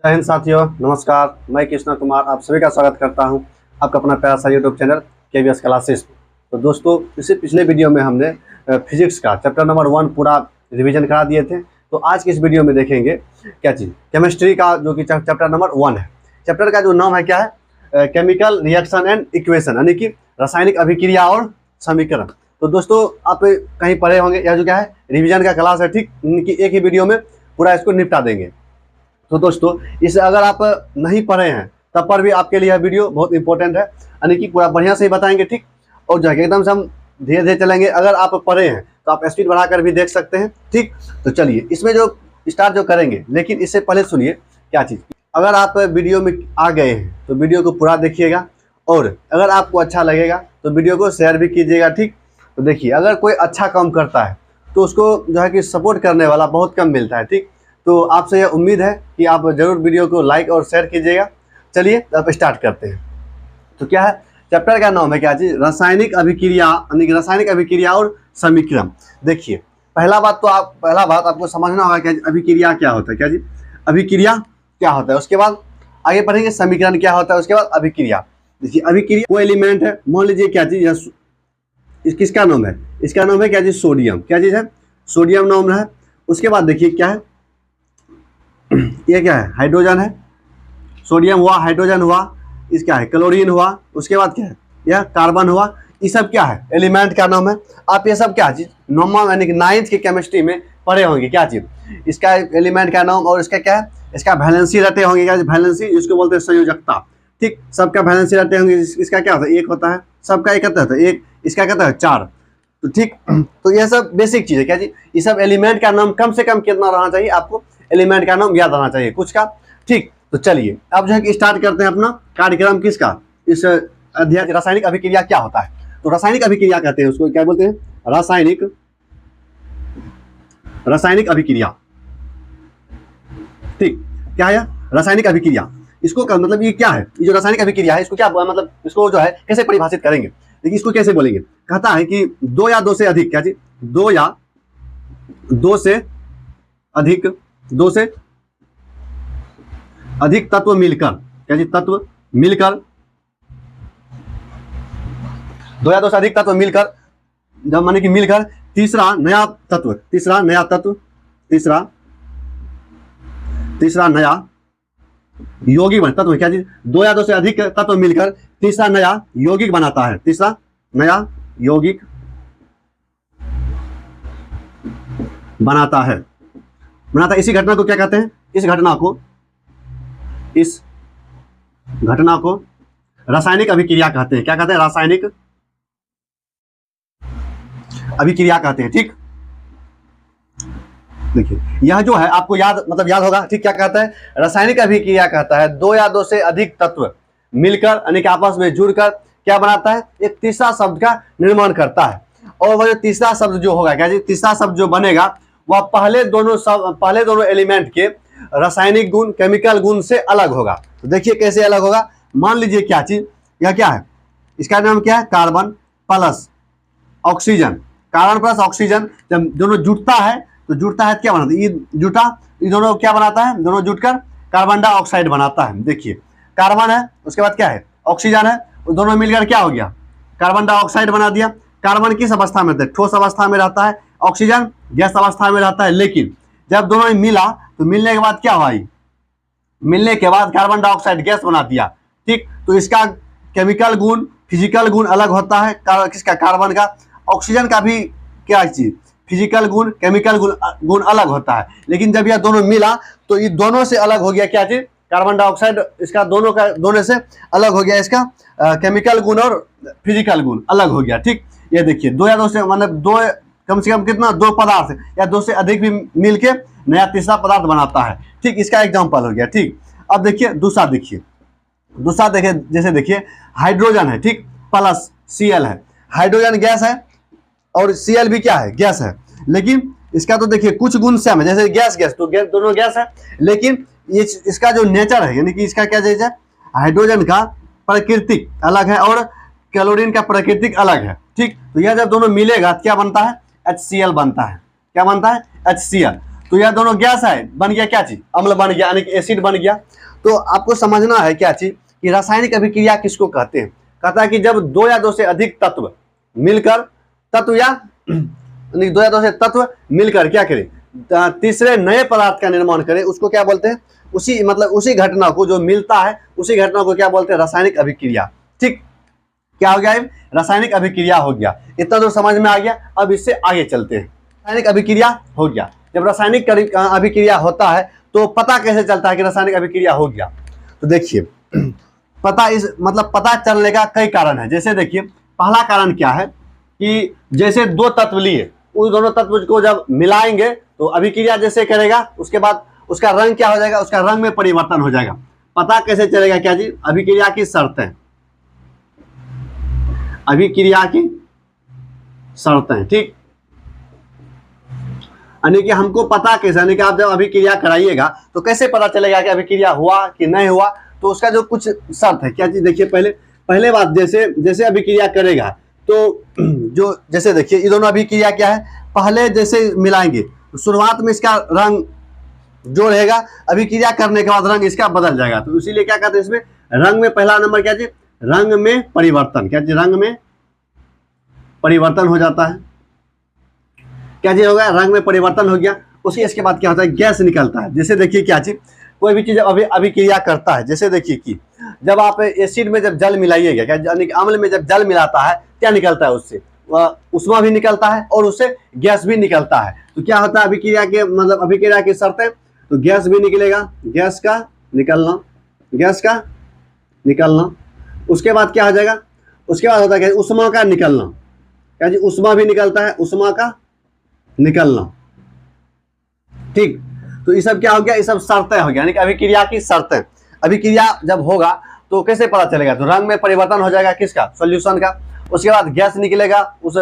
जय हिंद साथियों, नमस्कार। मैं कृष्णा कुमार आप सभी का स्वागत करता हूं आपका अपना प्यारा सा यूट्यूब चैनल KVS क्लासेस। तो दोस्तों, इससे पिछले वीडियो में हमने फिजिक्स का चैप्टर नंबर 1 पूरा रिवीजन करा दिए थे। तो आज की इस वीडियो में देखेंगे क्या चीज़, केमिस्ट्री का जो कि चैप्टर नंबर 1 है। चैप्टर का जो नाम है क्या है, केमिकल रिएक्शन एंड इक्वेशन, यानी कि रासायनिक अभिक्रिया और समीकरण। तो दोस्तों, आप कहीं पढ़े होंगे, यह जो क्या है रिवीजन का क्लास है, ठीक, कि एक ही वीडियो में पूरा इसको निपटा देंगे। तो दोस्तों, इसे अगर आप नहीं पढ़े हैं तब पर भी आपके लिए यह वीडियो बहुत इंपॉर्टेंट है, यानी कि पूरा बढ़िया से ही बताएंगे, ठीक। और जो है एकदम से हम धीरे धीरे चलेंगे। अगर आप पढ़े हैं तो आप स्पीड बढ़ाकर भी देख सकते हैं, ठीक। तो चलिए इसमें जो स्टार्ट जो करेंगे, लेकिन इससे पहले सुनिए क्या चीज़। अगर आप वीडियो में आ गए हैं तो वीडियो को पूरा देखिएगा, और अगर आपको अच्छा लगेगा तो वीडियो को शेयर भी कीजिएगा, ठीक। तो देखिए, अगर कोई अच्छा काम करता है तो उसको जो है कि सपोर्ट करने वाला बहुत कम मिलता है, ठीक। तो आपसे यह उम्मीद है कि आप ज़रूर वीडियो को लाइक और शेयर कीजिएगा। चलिए अब स्टार्ट करते हैं। तो क्या है, चैप्टर का नाम है क्या चीज़, रासायनिक अभिक्रिया, यानी कि रासायनिक अभिक्रिया और समीकरण। देखिए, पहला बात आपको समझना होगा कि अभिक्रिया क्या होता है, क्या जी अभिक्रिया क्या होता है। उसके बाद आगे पढ़ेंगे समीकरण क्या होता है, उसके बाद अभिक्रिया। देखिए, अभिक्रिया वो एलिमेंट है, मान लीजिए क्या चीज़, किसका नाम है, इसका नाम है क्या चीज़, सोडियम। क्या चीज़ है, सोडियम नाम है। उसके बाद देखिए क्या है, ये क्या है, हाइड्रोजन है, सोडियम हुआ, हाइड्रोजन हुआ, इसका है क्लोरीन हुआ। उसके बाद क्या है, यह कार्बन हुआ। ये सब क्या है, एलिमेंट का नाम है। आप ये सब क्या चीज़ नॉर्मल यानी कि 9th की केमिस्ट्री में पढ़े होंगे, क्या चीज़, इसका एलिमेंट का नाम, और इसका क्या है, इसका वैलेंसी रटे होंगे, क्या वैलेंसी, इसको बोलते हैं संयोजकता, ठीक। सबका वैलेंसी रटे होंगे। इसका क्या होता है, एक होता है, सबका एक होता है, एक, इसका कहता है 4, तो ठीक। तो यह सब बेसिक चीज़ है, क्या चीज़, ये सब एलिमेंट का नाम कम से कम कितना रहना चाहिए, आपको एलिमेंट का नाम याद रहना चाहिए कुछ का, ठीक। तो चलिए अब जो है कि स्टार्ट करते हैं अपना कार्यक्रम, किसका, इस अध्याय रासायनिक अभिक्रिया क्या होता है। तो रासायनिक अभिक्रिया कहते हैं, उसको क्या बोलते हैं, रासायनिक अभिक्रिया, ठीक। क्या है रासायनिक अभिक्रिया, इसको मतलब ये क्या है, ये जो रासायनिक अभिक्रिया है इसको क्या मतलब, इसको जो है कैसे परिभाषित करेंगे, देखिए इसको कैसे बोलेंगे। कहता है कि दो या दो से अधिक, क्या चीज, दो या दो से अधिक तत्व मिलकर, क्या चीज, तत्व मिलकर, दो या दो से अधिक तत्व मिलकर, जब माने कि मिलकर तीसरा नया यौगिक बनता है। तत्व क्या चीज, दो या दो से अधिक तत्व मिलकर तीसरा नया यौगिक बनाता है, तीसरा नया यौगिक बनाता है। इसी घटना को क्या कहते हैं, इस घटना को रासायनिक अभिक्रिया कहते हैं। क्या कहते हैं, रासायनिक अभिक्रिया कहते हैं, ठीक। देखिए, यह जो है आपको याद होगा, ठीक। क्या कहता है, रासायनिक अभिक्रिया कहता है दो या दो से अधिक तत्व मिलकर यानी कि आपस में जुड़कर क्या बनाता है, एक तीसरा शब्द का निर्माण करता है। और वह जो तीसरा शब्द जो होगा, क्या जी, तीसरा शब्द जो बनेगा वह पहले दोनों एलिमेंट के रासायनिक गुण, केमिकल गुण से अलग होगा। तो देखिए कैसे अलग होगा। मान लीजिए क्या चीज, यह क्या है, इसका नाम क्या है, carbon plus oxygen. Carbon plus oxygen जब दोनों जुटता है तो क्या बनाता है, ये दोनों क्या बनाता है, दोनों जुटकर कार्बन डाइऑक्साइड बनाता है। देखिए, कार्बन है, उसके बाद क्या है, ऑक्सीजन है, दोनों मिलकर क्या हो गया, कार्बन डाइऑक्साइड बना दिया। कार्बन किस अवस्था में रहता है, ठोस अवस्था में रहता है, ऑक्सीजन गैस अवस्था में रहता है। लेकिन जब दोनों मिला तो मिलने के बाद क्या हुआ, मिलने के बाद कार्बन डाइऑक्साइड गैस बना दिया, ठीक। तो इसका केमिकल गुण, फिजिकल गुण अलग होता है, किसका, कार्बन का। ऑक्सीजन का भी क्या चीज, फिजिकल गुण, केमिकल गुण अलग होता है। लेकिन जब यह दोनों मिला तो ये दोनों से अलग हो गया, क्या चीज, कार्बन डाइऑक्साइड, इसका दोनों से अलग हो गया, इसका केमिकल गुण और फिजिकल गुण अलग हो गया, ठीक। ये देखिए, दो या दो से मतलब दो, कम से कम कितना, दो पदार्थ या दो से अधिक भी मिलके नया तीसरा पदार्थ बनाता है, ठीक। इसका एग्जांपल हो गया, ठीक। अब देखिए दूसरा देखिए, जैसे देखिए हाइड्रोजन है, ठीक, प्लस Cl है। हाइड्रोजन गैस है और Cl भी क्या है, गैस है। लेकिन इसका तो देखिए कुछ गुण सेम है, जैसे गैस तो गैस दोनों गैस है, लेकिन ये इसका जो नेचर है, यानी कि इसका क्या चीज है, हाइड्रोजन का प्राकृतिक अलग है और क्लोरीन का प्राकृतिक अलग है, ठीक। तो यह जब दोनों मिलेगा क्या बनता है, HCl बनता है। क्या बनता है, HCl। तो यह दोनों गैस है, बन गया क्या चीज, अम्ल बन गया, यानी कि एसिड बन गया। तो आपको समझना है क्या चीज कि रासायनिक अभिक्रिया किसको कहते हैं। कहता है कि जब दो या दो से अधिक तत्व मिलकर तत्व या दो या दो से तत्व मिलकर क्या करें, तीसरे नए पदार्थ का निर्माण करें, उसको क्या बोलते हैं, उसी मतलब उसी घटना को जो मिलता है उसी घटना को क्या बोलते हैं, रासायनिक अभिक्रिया। ठीक, क्या हो गया, रासायनिक अभिक्रिया हो गया। इतना तो समझ में आ गया। अब इससे आगे चलते हैं। रासायनिक अभिक्रिया हो गया, जब रासायनिक अभिक्रिया होता है तो पता कैसे चलता है कि रासायनिक अभिक्रिया हो गया। तो देखिए पता इस मतलब पता चलने का कई कारण है। जैसे देखिए पहला कारण क्या है कि जैसे दो तत्व लिए, उस दोनों तत्व को जब मिलाएंगे तो अभिक्रिया जैसे करेगा, उसके बाद उसका रंग क्या हो जाएगा, उसका रंग में परिवर्तन हो जाएगा। पता कैसे चलेगा क्या जी, अभिक्रिया की शर्तें, अभिक्रिया की शर्तें। ठीक, यानी कि हमको पता कैसे, यानी कि आप जब अभिक्रिया कराइएगा तो कैसे पता चलेगा कि अभिक्रिया हुआ कि नहीं हुआ। तो उसका जो कुछ शर्त है क्या चीज, देखिए पहले बात, जैसे जैसे अभिक्रिया करेगा तो जो जैसे देखिए ये दोनों अभिक्रिया क्या है, पहले जैसे मिलाएंगे तो शुरुआत में इसका रंग जो रहेगा, अभिक्रिया करने के बाद रंग इसका बदल जाएगा। तो इसीलिए क्या कहते हैं इसमें रंग में पहला नंबर क्या चीज, रंग में परिवर्तन। क्या चीज, रंग में परिवर्तन हो जाता है। क्या चीज हो गया, रंग में परिवर्तन हो गया। इसके बाद क्या होता है, गैस निकलता है। जैसे देखिए क्या चीज, कोई भी चीज अभिक्रिया करता है, जैसे देखिए कि जब आप एसिड में जब जल मिलाइएगा, क्या यानी अम्ल में जब जल मिलाता है क्या निकलता है, उससे उष्मा भी निकलता है और उससे गैस भी निकलता है। तो क्या होता है अभिक्रिया के मतलब अभिक्रिया की शर्तें, तो गैस भी निकलेगा, गैस का निकलना, गैस का निकलना। उसके बाद क्या हो जाएगा, उसके बाद होता है उष्मा का निकलना। क्या जी, उष्मा भी निकलता है, उष्मा का निकलना। ठीक, तो ये सब क्या हो गया, ये सब शर्तें हो गया, यानी कि अभिक्रिया की शर्तें। अभिक्रिया जब होगा तो कैसे पता चलेगा, तो रंग में परिवर्तन हो जाएगा किसका, सॉल्यूशन का। उसके बाद गैस निकलेगा, उस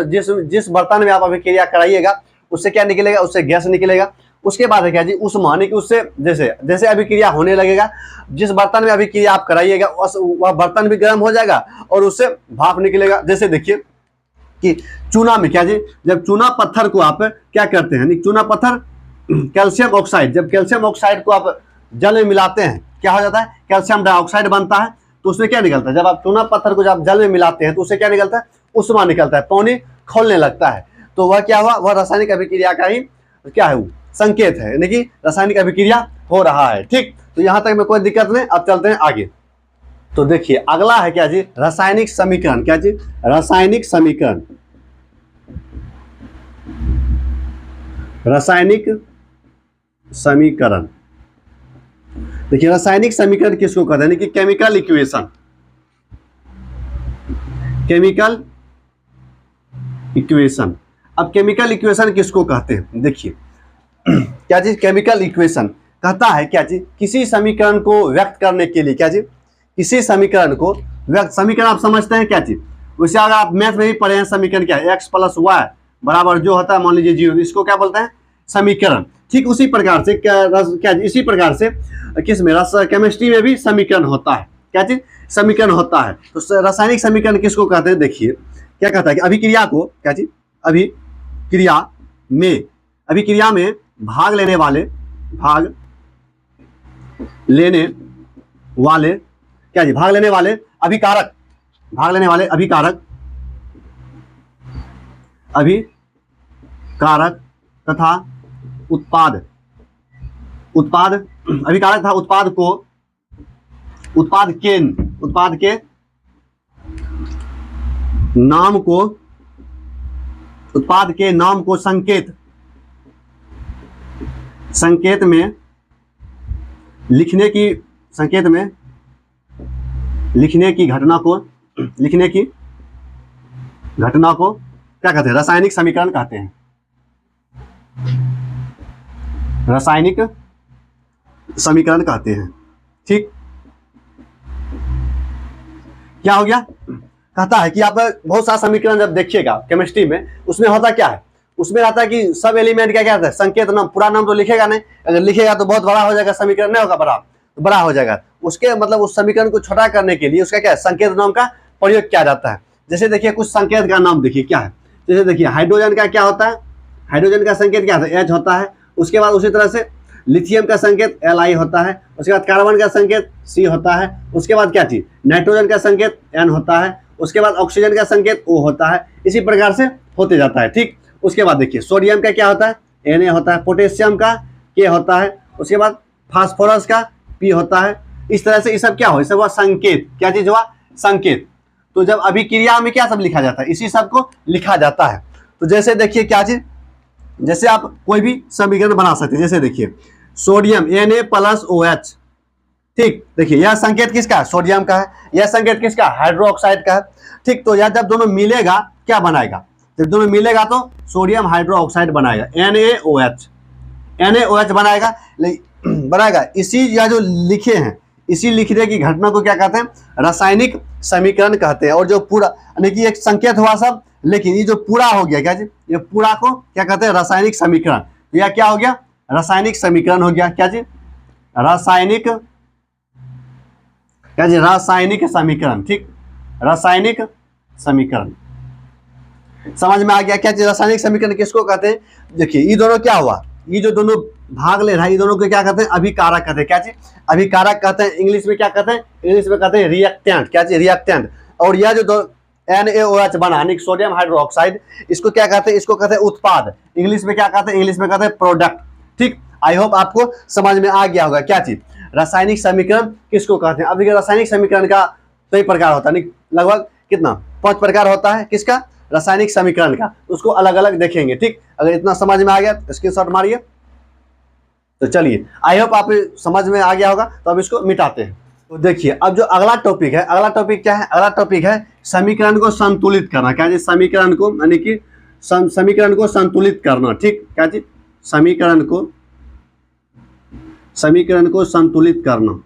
जिस बर्तन में आप अभिक्रिया कराइएगा उससे क्या निकलेगा, उससे गैस निकलेगा। उसके बाद है क्या जी, उष्मा, यानी कि उससे जैसे जैसे अभिक्रिया होने लगेगा, जिस बर्तन में अभिक्रिया आप कराइएगा वह बर्तन भी गर्म हो जाएगा और उससे भाप निकलेगा। जैसे देखिए कि चूना में क्या जी, जब चूना पत्थर को आप क्या करते हैं, चूना पत्थर कैल्शियम ऑक्साइड, जब कैल्शियम ऑक्साइड को आप जल में मिलाते हैं क्या हो जाता है, कैल्शियम डाइऑक्साइड बनता है। तो उसमें क्या निकलता है, जब आप चूना पत्थर को जब जल में मिलाते हैं तो उससे क्या निकलता है, उष्मा निकलता है, पानी खोलने लगता है। तो वह क्या हुआ, वह रासायनिक अभिक्रिया का ही क्या है, वो संकेत है, यानी कि रासायनिक अभिक्रिया हो रहा है। ठीक, तो यहां तक में कोई दिक्कत नहीं। अब चलते हैं आगे। तो देखिए अगला है क्या जी, रासायनिक समीकरण। क्या जी, रासायनिक समीकरण। रासायनिक समीकरण, देखिए रासायनिक समीकरण किसको कहते हैं, यानी कि केमिकल इक्वेशन। केमिकल इक्वेशन, अब केमिकल इक्वेशन किसको कहते हैं, देखिए क्या चीज, केमिकल इक्वेशन कहता है क्या चीज, किसी समीकरण को व्यक्त करने के लिए, क्या चीज, किसी समीकरण को व्यक्त, समीकरण आप समझते हैं क्या चीज, वैसे अगर आप मैथ में भी पढ़े हैं समीकरण क्या है, x + y बराबर जो होता है मान लीजिए 0, इसको क्या बोलते हैं, समीकरण। ठीक उसी प्रकार से क्या इसी प्रकार से किस में, केमिस्ट्री में भी समीकरण होता है। क्या चीज, समीकरण होता है। तो रासायनिक समीकरण किसको कहते हैं, देखिए क्या कहता है कि अभिक्रिया को, क्या चीज, अभिक्रिया में भाग लेने वाले क्या जी, भाग लेने वाले अभिकारक तथा उत्पाद अभिकारक तथा उत्पाद के नाम को संकेत में लिखने की घटना को क्या कहते हैं, रासायनिक समीकरण कहते हैं। रासायनिक समीकरण कहते हैं। ठीक, क्या हो गया, कहता है कि आप बहुत सारा समीकरण जब देखिएगा केमिस्ट्री में, उसमें होता क्या है, उसमें रहता है कि सब एलिमेंट क्या कहता है, संकेत नाम, पूरा नाम तो लिखेगा नहीं, अगर लिखेगा तो बहुत बड़ा हो जाएगा, समीकरण नहीं होगा बड़ा, तो बड़ा हो जाएगा। उसके मतलब उस समीकरण को छोटा करने के लिए उसका क्या है, संकेत नाम का प्रयोग किया जाता है। जैसे देखिए कुछ संकेत का नाम देखिए क्या है, जैसे देखिए हाइड्रोजन का क्या होता है, हाइड्रोजन का संकेत क्या होता है, H होता है, उसके बाद उसी तरह से लिथियम का संकेत Li होता है, उसके बाद कार्बन का संकेत C होता है, उसके बाद क्या चीज नाइट्रोजन का संकेत N होता है, उसके बाद ऑक्सीजन का संकेत O होता है, इसी प्रकार से होते जाता है। ठीक, उसके बाद देखिए सोडियम का क्या होता है Na होता है, पोटेशियम का K होता है, उसके बाद फास्फोरस का P होता है। इस तरह से ये सब क्या हो, सब हुआ संकेत। क्या चीज हुआ, संकेत। तो जब अभिक्रिया में क्या सब लिखा जाता है, इसी सब को लिखा जाता है। तो जैसे देखिए क्या चीज, जैसे आप कोई भी समीकरण बना सकते हैं, जैसे देखिए सोडियम Na+OH। ठीक, देखिए यह संकेत किसका है, सोडियम का है, यह संकेत किसका, हाइड्रोक्साइड का है। ठीक, तो यह जब दोनों मिलेगा क्या बनाएगा, जब दोनों मिलेगा तो सोडियम हाइड्रोक्साइड बनाएगा, NaOH बनाएगा। बनाएगा इसी, यह जो लिखे हैं इसी लिखने की घटना को क्या कहते हैं, रासायनिक समीकरण कहते हैं। और जो पूरा यानी कि एक संकेत हुआ सब, लेकिन ये जो पूरा हो गया क्या जी, ये पूरा को क्या कहते हैं, रासायनिक समीकरण। तो यह क्या हो गया, रासायनिक समीकरण हो गया। क्या जी, रासायनिक, क्या जी, रासायनिक समीकरण। ठीक, रासायनिक समीकरण समझ में आ गया। क्या चीज रासायनिक समीकरण किसको कहते हैं, देखिए ये दोनों क्या हुआ, ये जो दोनों भाग ले रहा है, ये दोनों को क्या कहते हैं, अभिकारक कहते हैं। क्या चीज, अभिकारक कहते हैं। इंग्लिश में क्या कहते हैं, इंग्लिश में कहते हैं रिएक्टेंट। क्या चीज, रिएक्टेंट। और यह जो NaOH बना यानी सोडियम हाइड्रोक्साइड, इसको क्या कहते हैं, इसको कहते हैं उत्पाद। इंग्लिश में क्या कहते हैं, इंग्लिश में कहते हैं प्रोडक्ट। ठीक, आई होप आपको समझ में आ गया होगा। क्या चीज, रासायनिक समीकरण किसको कहते हैं। अब देखिए रासायनिक समीकरण का कई प्रकार होता है, लगभग कितना 5 प्रकार होता है, किसका, रासायनिक समीकरण का। उसको अलग अलग देखेंगे। ठीक, अगर इतना समझ में आ गया तो स्क्रीनशॉट मारिए। तो चलिए, आई होप आप समझ में आ गया होगा। तो अब इसको मिटाते हैं। तो देखिए अब जो अगला टॉपिक है, अगला टॉपिक क्या है, अगला टॉपिक है समीकरण को संतुलित करना। क्या चीज, समीकरण को यानी कि समीकरण को संतुलित करना। ठीक, क्या चीज, समीकरण को संतुलित करना।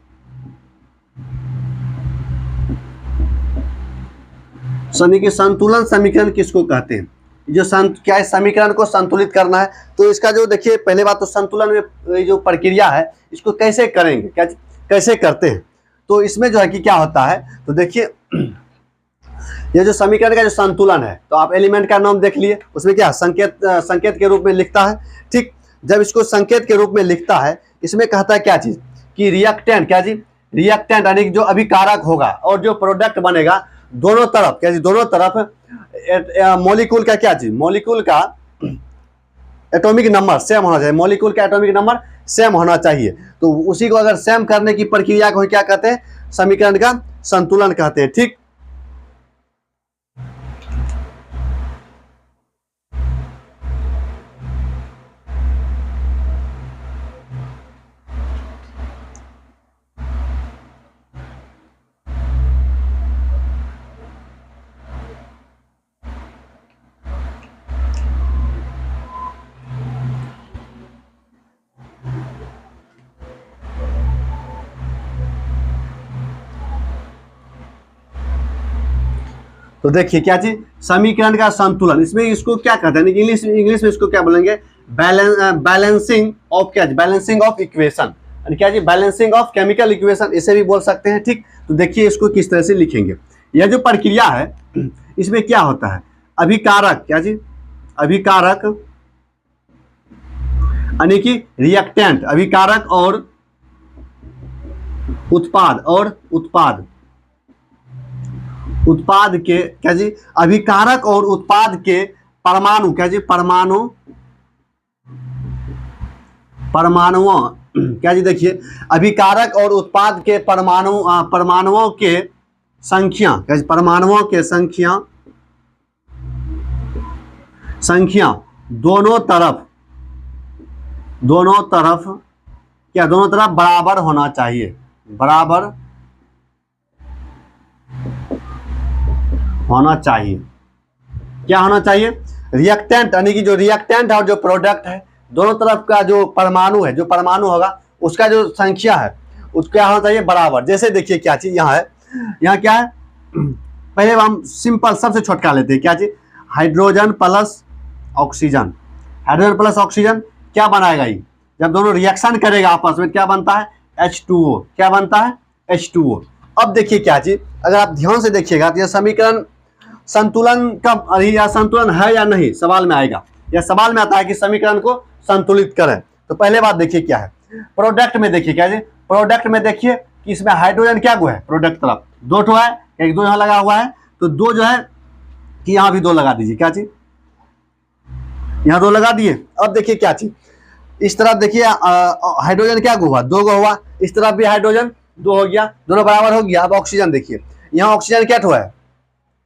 यानी कि संतुलन समीकरण किसको कहते हैं, जो क्या है, समीकरण को संतुलित करना है। तो इसका जो देखिए पहले बात तो संतुलन में जो प्रक्रिया है इसको कैसे करेंगे, क्या कैसे करते हैं। तो इसमें जो है कि क्या होता है, तो देखिए ये जो समीकरण का जो संतुलन है, तो आप एलिमेंट का नाम देख लिए, उसमें क्या संकेत के रूप में लिखता है। ठीक, जब इसको संकेत के रूप में लिखता है, इसमें कहता है क्या चीज कि रिएक्टेंट। क्या चीज, रिएक्टेंट यानी कि जो अभिकारक होगा और जो प्रोडक्ट बनेगा, दोनों तरफ, क्या चीज, दोनों तरफ मॉलिक्यूल का, क्या चीज, मॉलिक्यूल का एटॉमिक नंबर सेम होना चाहिए। मॉलिक्यूल का एटॉमिक नंबर सेम होना चाहिए। तो उसी को अगर सेम करने की प्रक्रिया को क्या कहते हैं, समीकरण का संतुलन कहते हैं। ठीक, तो देखिए क्या चीज, समीकरण का संतुलन, इसमें इसको क्या कहते हैं, इंग्लिश में इसको क्या बोलेंगे, बैलेंसिंग ऑफ, क्या, बैलेंसिंग ऑफ इक्वेशन। क्या जी, बैलेंसिंग ऑफ केमिकल इक्वेशन, इसे भी बोल सकते हैं। ठीक, तो देखिए इसको किस तरह से लिखेंगे। यह जो प्रक्रिया है इसमें क्या होता है, अभिकारक, क्या जी, अभिकारक यानी कि रिएक्टेंट, अभिकारक और उत्पाद के, क्या जी, अभिकारक और उत्पाद के परमाणु, क्या जी, परमाणुओं, क्या जी, देखिए अभिकारक और उत्पाद के परमाणुओं के संख्या, क्या जी, परमाणुओं के संख्या दोनों तरफ बराबर होना चाहिए, बराबर होना चाहिए। क्या होना चाहिए, रिएक्टेंट यानी कि जो रिएक्टेंट है और जो प्रोडक्ट है, दोनों तरफ का जो परमाणु है, जो परमाणु होगा उसका जो संख्या है उसका होना चाहिए बराबर। जैसे देखिए क्या चीज यहाँ है, यहाँ क्या है, पहले हम सिंपल सबसे छोटका लेते हैं। क्या चीज, hydrogen plus oxygen. Hydrogen plus oxygen क्या बनाएगा, ये जब दोनों रिएक्शन करेगा आपस में क्या बनता है, H2O। क्या बनता है, H2O। अब देखिए क्या चीज, अगर आप ध्यान से देखिएगा तो यह समीकरण संतुलन का, या संतुलन है या नहीं, सवाल में आएगा। यह सवाल में आता है कि समीकरण को संतुलित करें। तो पहले बात देखिए क्या है प्रोडक्ट में, देखिए क्या जी प्रोडक्ट में देखिए कि इसमें हाइड्रोजन क्या गो है प्रोडक्ट तरफ दो ठो है, एक दो यहाँ लगा हुआ है, तो दो जो है कि यहाँ भी दो लगा दीजिए, क्या चीज यहाँ दो लगा दिए। अब देखिए क्या चीज इस तरफ देखिए हाइड्रोजन क्या गो हुआ, दो गो हुआ, इस तरफ भी हाइड्रोजन दो हो गया, दोनों बराबर हो गया। अब ऑक्सीजन देखिए यहाँ ऑक्सीजन क्या ठो है,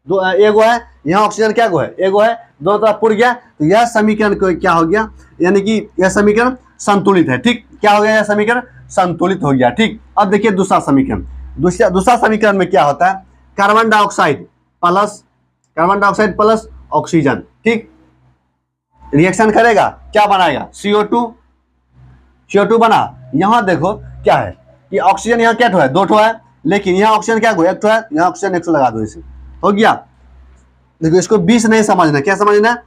दो एगो है, यहाँ ऑक्सीजन क्या गो है, एगो है, दोनों तरफ पुर गया, तो यह समीकरण को क्या हो गया, यानी कि यह समीकरण संतुलित है। ठीक, क्या हो गया, यह समीकरण संतुलित हो गया। ठीक, अब देखिए दूसरा समीकरण, दूसरा समीकरण में क्या होता है, कार्बन डाइऑक्साइड प्लस ऑक्सीजन, ठीक, रिएक्शन करेगा, क्या बनाएगा, CO2 बना। यहां देखो क्या है कि ऑक्सीजन यहाँ क्या ठो है, दो ठो है, लेकिन यहाँ ऑक्सीजन क्या एक ठो है, यहाँ ऑक्सीजन 100 लगा दो, इसे हो गया। देखो इसको 20 नहीं समझना, क्या समझना,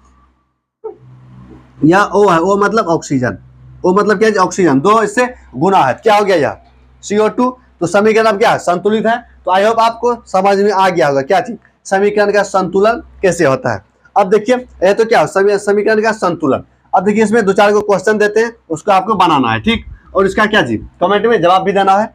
यहाँ O है, O मतलब ऑक्सीजन, O मतलब क्या है, ऑक्सीजन, दो इससे गुना है, क्या हो गया यह CO2। तो समीकरण अब क्या है, संतुलित है। तो आई होप आपको समझ में आ गया होगा क्या चीज समीकरण का संतुलन कैसे होता है। अब देखिए ये तो क्या समीकरण का संतुलन। अब देखिए इसमें दो चार को क्वेश्चन देते हैं, उसको आपको बनाना है, ठीक, और इसका क्या चीज कमेंट में जवाब भी देना है।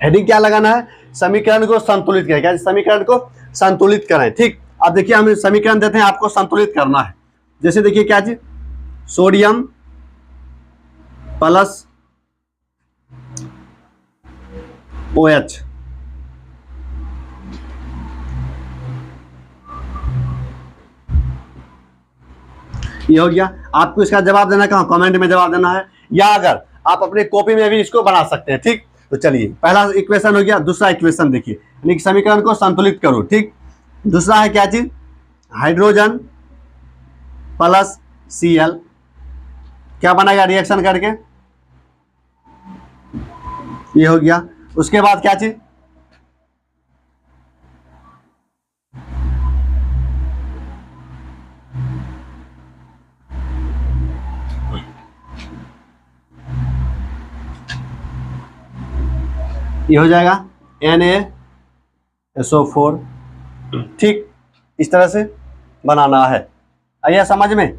हेडिंग क्या लगाना है, समीकरण को संतुलित करें, क्या समीकरण को संतुलित करें। ठीक, अब देखिए हम समीकरण देते हैं, आपको संतुलित करना है। जैसे देखिए क्या चीज, सोडियम प्लस OH, ये हो गया। आपको इसका जवाब देना कहाँ, कमेंट में जवाब देना है, या अगर आप अपने कॉपी में भी इसको बना सकते हैं। ठीक, तो चलिए पहला इक्वेशन हो गया, दूसरा इक्वेशन देखिए, यानी समीकरण को संतुलित करो। ठीक, दूसरा है क्या चीज, हाइड्रोजन प्लस Cl, क्या बनेगा रिएक्शन करके, ये हो गया। उसके बाद क्या चीज, ये हो जाएगा NaSO4। ठीक, इस तरह से बनाना है। आइए समझ में,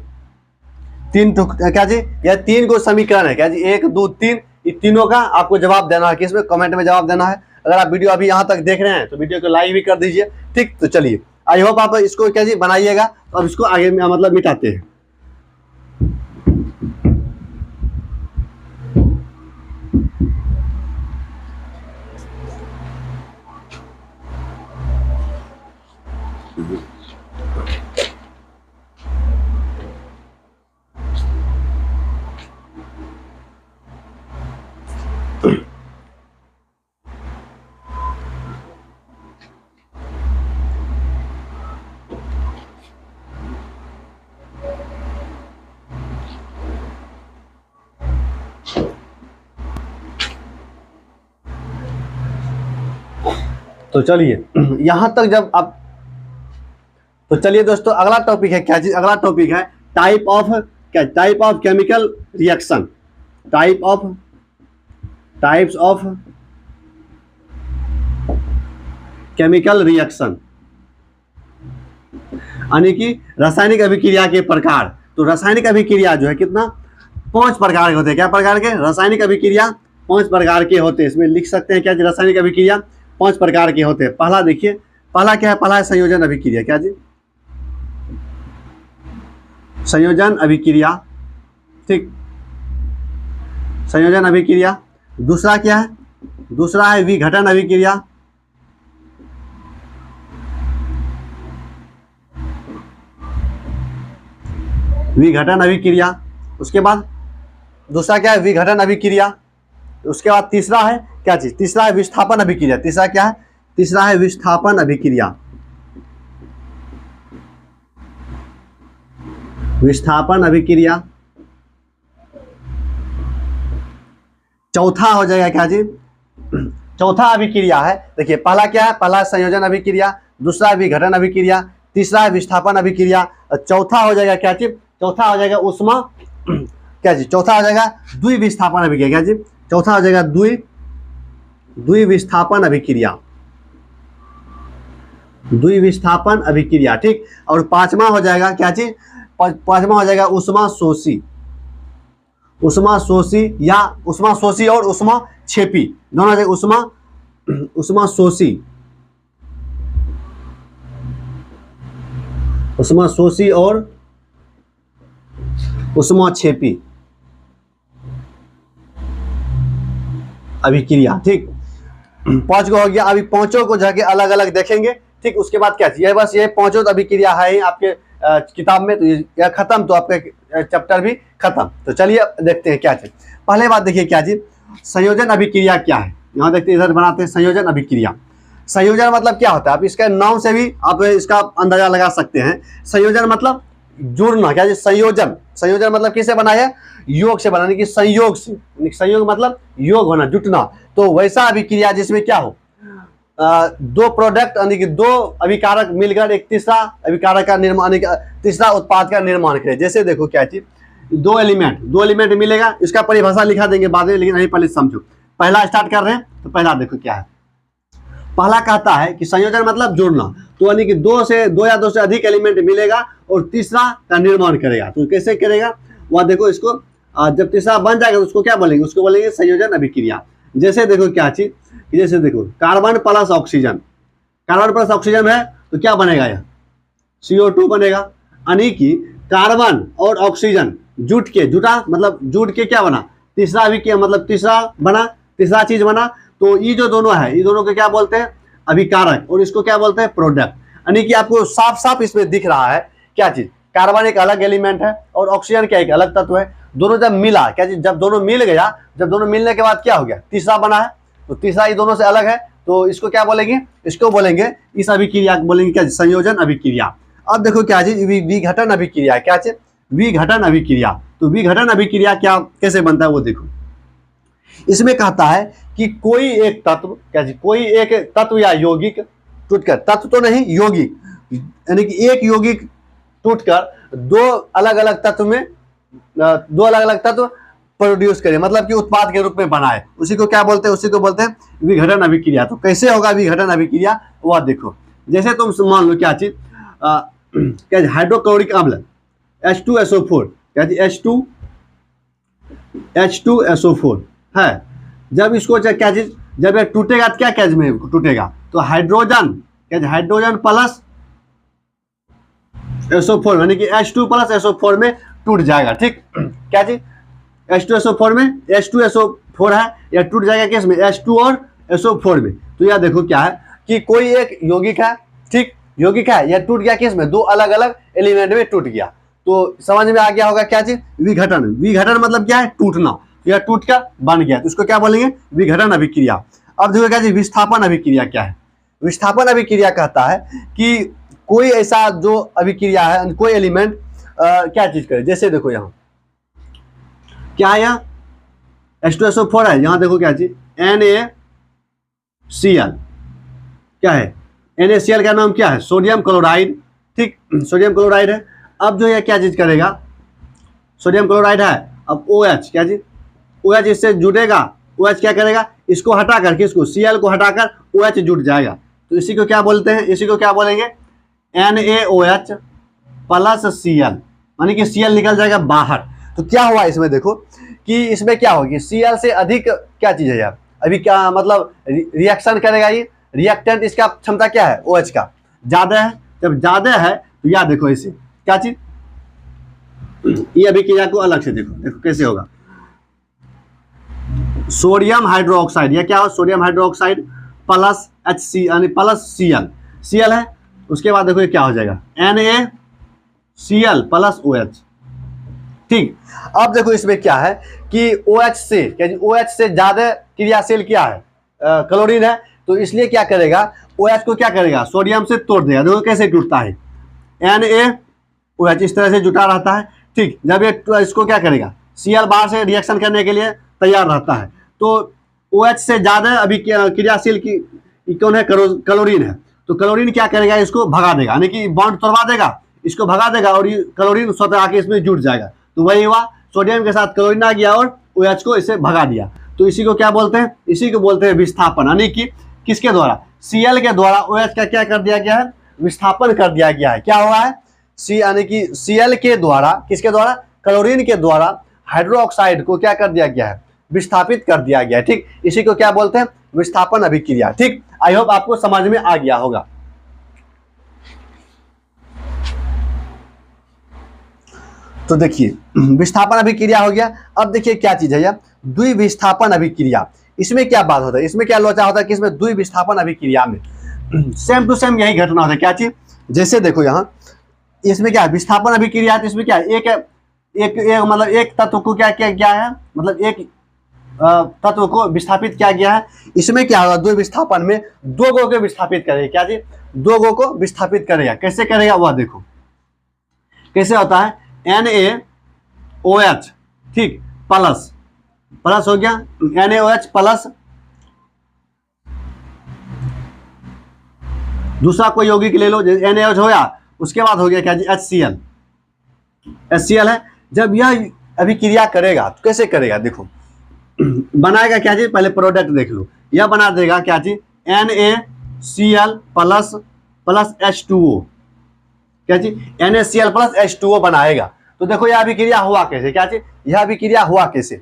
तीन क्या जी, यह तीन को समीकरण है, क्या जी 1 2 3, इन तीनों का आपको जवाब देना है, किसमें कमेंट में जवाब देना है। अगर आप वीडियो अभी यहाँ तक देख रहे हैं तो वीडियो को लाइक भी कर दीजिए। ठीक, तो चलिए आई होप आप इसको क्या जी बनाइएगा। अब इसको आगे मतलब मिटाते हैं। तो चलिए यहां तक जब आप, तो चलिए दोस्तों अगला टॉपिक है क्या चीज, अगला टॉपिक है type of chemical reaction, types of chemical reaction, यानी कि रासायनिक अभिक्रिया के प्रकार। तो रासायनिक अभिक्रिया जो है कितना, 5 प्रकार के होते हैं। क्या प्रकार के, रासायनिक अभिक्रिया 5 प्रकार के होते हैं। इसमें लिख सकते हैं क्या, रासायनिक अभिक्रिया 5 प्रकार के होते हैं। पहला देखिए, पहला क्या है, पहला है संयोजन अभिक्रिया, क्या जी संयोजन अभिक्रिया। ठीक, संयोजन अभिक्रिया। दूसरा क्या है, दूसरा है विघटन अभिक्रिया। विघटन अभिक्रिया। उसके बाद दूसरा क्या है, विघटन अभिक्रिया। उसके बाद तीसरा है क्या चीज, तीसरा है विस्थापन अभिक्रिया। तीसरा क्या है, तीसरा है विस्थापन अभिक्रिया, विस्थापन अभिक्रिया। चौथा हो जाएगा क्या जी, चौथा अभिक्रिया है, देखिए पहला क्या है, पहला संयोजन अभिक्रिया, दूसरा विघटन अभिक्रिया, तीसरा है विस्थापन अभिक्रिया, चौथा हो जाएगा क्या चीज, चौथा हो जाएगा उष्मा क्या जी, चौथा हो जाएगा द्विविस्थापन अभिक्रिया। क्या जी, चौथा हो जाएगा द्विविस्थापन अभिक्रिया। द्विविस्थापन अभिक्रिया, ठीक। और पांचवा हो जाएगा क्या चीज, पांचवा हो जाएगा उष्मा शोषी, उष्मा शोषी या उष्मा शोषी और उष्मा छेपी दोनों हो जाएगा। उष्मा शोषी, उष्मा शोषी और उष्मा छेपी अभिक्रिया, ठीक। पांच को हो गया। अभी पांचों को जाके अलग अलग देखेंगे, ठीक। उसके बाद क्या चाहिए, बस ये पांचों अभिक्रिया है ही आपके किताब में, तो यह खत्म, तो आपका चैप्टर भी खत्म। तो चलिए देखते हैं क्या चीज। पहले बात देखिए क्या चीज, संयोजन अभिक्रिया क्या है। यहाँ देखते हैं, इधर बनाते हैं संयोजन अभिक्रिया। संयोजन मतलब क्या होता है, आप इसका नाम से भी आप इसका अंदाजा लगा सकते हैं। संयोजन मतलब जुड़ना, क्या चीज, संयोजन। संयोजन मतलब किससे बना है, योग से बनाने की, संयोग से। संयोग मतलब योग होना, जुटना। तो वैसा अभिक्रिया जिसमें क्या हो, दो प्रोडक्ट यानी कि दो अभिकारक मिलकर एक तीसरा अभिकारक का निर्माण, तीसरा उत्पाद का निर्माण करें। जैसे देखो क्या चीज, दो एलिमेंट मिलेगा, इसका परिभाषा लिखा देंगे बाद में, लेकिन नहीं पहले समझो। पहला स्टार्ट कर रहे हैं, तो पहला देखो क्या है। पहला कहता है कि संयोजन मतलब जोड़ना, तो यानी कि दो या दो से अधिक एलिमेंट मिलेगा और तीसरा का निर्माण करेगा। तो कैसे करेगा वह देखो, इसको जब तीसरा बन जाएगा तो उसको क्या बोलेंगे, उसको बोलेंगे संयोजन अभिक्रिया। जैसे देखो क्या चीज, जैसे देखो carbon plus oxygen, carbon plus oxygen है तो क्या बनेगा, यह CO2 बनेगा। यानी कि कार्बन और ऑक्सीजन जुटा मतलब जुट के क्या बना, तीसरा अभिक्रिया, मतलब तीसरा बना, तीसरा चीज बना। तो ये जो दोनों है, ये दोनों को क्या बोलते हैं, अभिकारक, और इसको क्या बोलते हैं, प्रोडक्ट। यानी कि आपको साफ साफ इसमें दिख रहा है क्या चीज, कार्बन एक अलग एलिमेंट है और ऑक्सीजन क्या एक अलग तत्व है। दोनों जब मिला, क्या चीज, जब दोनों मिल गया, जब दोनों मिलने के बाद क्या हो गया, तीसरा बना है। तो तीसरा ये दोनों से अलग है, तो इसको क्या बोलेंगे, इसको बोलेंगे, इस अभिक्रिया को बोलेंगे क्या, संयोजन अभिक्रिया। अब देखो क्या चीज, विघटन अभिक्रिया, क्या चीज, विघटन अभिक्रिया। तो विघटन अभिक्रिया क्या कैसे बनता है वो देखो। इसमें कहता है कि कोई एक तत्व, क्या चीज, कोई एक तत्व या यौगिक टूटकर, तत्व तो नहीं यौगिक, यानी कि एक यौगिक टूटकर दो अलग अलग तत्व में, दो अलग अलग तत्व प्रोड्यूस करे, मतलब कि उत्पाद के रूप में बनाए, उसी को क्या बोलते हैं, उसी को बोलते हैं विघटन अभिक्रिया। तो कैसे होगा विघटन अभिक्रिया वह देखो। जैसे तुम मान लो क्या चीज, क्या हाइड्रोक्लोरिक अम्ल H2SO4, क्या चीज, H2SO4 है। जब इसको क्या चीज, जब ये टूटेगा तो क्या कैज में टूटेगा, तो हाइड्रोजन, क्या हाइड्रोजन प्लस SO4 यानी कि H2 प्लस SO4 में टूट जाएगा, ठीक। क्या चीज, H2SO4 में H2SO4 है, यह टूट जाएगा किस में, H2 और SO4 में। तो यह देखो क्या है कि कोई एक यौगिक है, ठीक, यौगिक है, यह टूट गया किस में, दो अलग अलग एलिमेंट में टूट गया। तो समझ में आ गया होगा क्या चीज, विघटन। विघटन मतलब क्या है, टूटना, यह टूटकर बन गया, तो इसको क्या बोलेंगे, विघटन अभिक्रिया। अब देखो क्या चीज, विस्थापन अभिक्रिया क्या है। विस्थापन अभिक्रिया कहता है कि कोई ऐसा जो अभिक्रिया है, कोई एलिमेंट क्या चीज करे। जैसे देखो यहाँ क्या है, यहाँ H2SO4 है, यहाँ देखो क्या चीज, NaCl, क्या है, NaCl का नाम क्या है, सोडियम क्लोराइड, ठीक, सोडियम क्लोराइड है। अब जो है क्या चीज करेगा, सोडियम क्लोराइड है, अब OH, क्या चीज, OH इससे जुड़ेगा, OH क्या करेगा, इसको हटा कर, किसको, Cl को हटाकर OH जुट जाएगा। तो इसी को क्या बोलते हैं, इसी को क्या बोलेंगे, NaOH प्लस Cl, यानी कि Cl निकल जाएगा बाहर। तो क्या हुआ इसमें देखो कि इसमें क्या होगी, Cl से अधिक क्या चीज है यार, अभी क्या मतलब रिएक्शन करेगा, ये रिएक्टेंट इसका क्षमता क्या है, OH का ज्यादा है। जब ज्यादा है तो याद देखो इसे क्या चीज, ये अभिक्रिया को अलग से देखो, देखो कैसे होगा। सोडियम हाइड्रोक्साइड, या क्या हो, सोडियम हाइड्रोक्साइड प्लस HC यानी प्लस Cl है। उसके बाद देखो ये क्या हो जाएगा, NaCl प्लस OH, ठीक। अब देखो इसमें क्या है कि OH से, क्या OH से ज्यादा क्रियाशील क्या है, क्लोरीन है। तो इसलिए क्या करेगा, OH को क्या करेगा, सोडियम से तोड़ देगा। देखो कैसे टूटता है, NaOH इस तरह से जुटा रहता है, ठीक। जब ये इसको क्या करेगा, Cl बाहर से रिएक्शन करने के लिए तैयार रहता है। तो OH से ज्यादा अभी क्रियाशील की कौन है, क्लोरीन है। तो क्लोरीन क्या करेगा, इसको भगा देगा, यानी कि बॉन्ड तोड़वा देगा, इसको भगा देगा और ये क्लोरीन स्वतः आके इसमें जुट जाएगा। तो वही हुआ, सोडियम के साथ क्लोरीन आ गया और OH को इसे भगा दिया। तो इसी को क्या बोलते हैं, इसी को बोलते हैं विस्थापन, यानी कि किसके द्वारा, Cl के द्वारा OH का क्या कर दिया गया है, विस्थापन कर दिया गया है। क्या हुआ है, सी यानी कि Cl के द्वारा, किसके द्वारा, क्लोरीन के द्वारा हाइड्रोक्साइड को क्या कर दिया गया है, विस्थापित कर दिया गया है। ठीक, इसी को क्या बोलते हैं, विस्थापन अभिक्रिया। ठीक, आई होप आपको समझ में आ गया होगा। तो देखिए विस्थापन अभिक्रिया हो गया। अब देखिए क्या चीज है यह द्विविस्थापन अभिक्रिया। इसमें क्या बात होता है, इसमें क्या लोचा होता है कि इसमें द्विविस्थापन अभिक्रिया में सेम टू सेम यही घटना होता है। क्या चीज, जैसे देखो यहाँ इसमें क्या है, विस्थापन अभिक्रिया है, तो इसमें क्या है, एक मतलब एक तत्व को क्या किया गया है, मतलब एक तत्व को विस्थापित किया गया है। इसमें क्या होगा, द्विविस्थापन में दो गो को विस्थापित करेगा। क्या जी, दो गो को विस्थापित करेगा। कैसे करेगा वह देखो, कैसे होता है, NaOH, ठीक, प्लस प्लस हो गया, NaOH प्लस दूसरा कोई यौगिक ले लो, NaOH हो गया, उसके बाद हो गया क्या जी, HCl। HCl है। जब यह अभिक्रिया करेगा तो कैसे करेगा, देखो बनाएगा क्या जी, पहले प्रोडक्ट देख लो, यह बना देगा क्या जी, NaCl प्लस प्लस H2O। क्या जी, NaCl प्लस H2O बनाएगा। तो देखो यह अभिक्रिया हुआ कैसे, क्या जी, यह अभिक्रिया हुआ कैसे,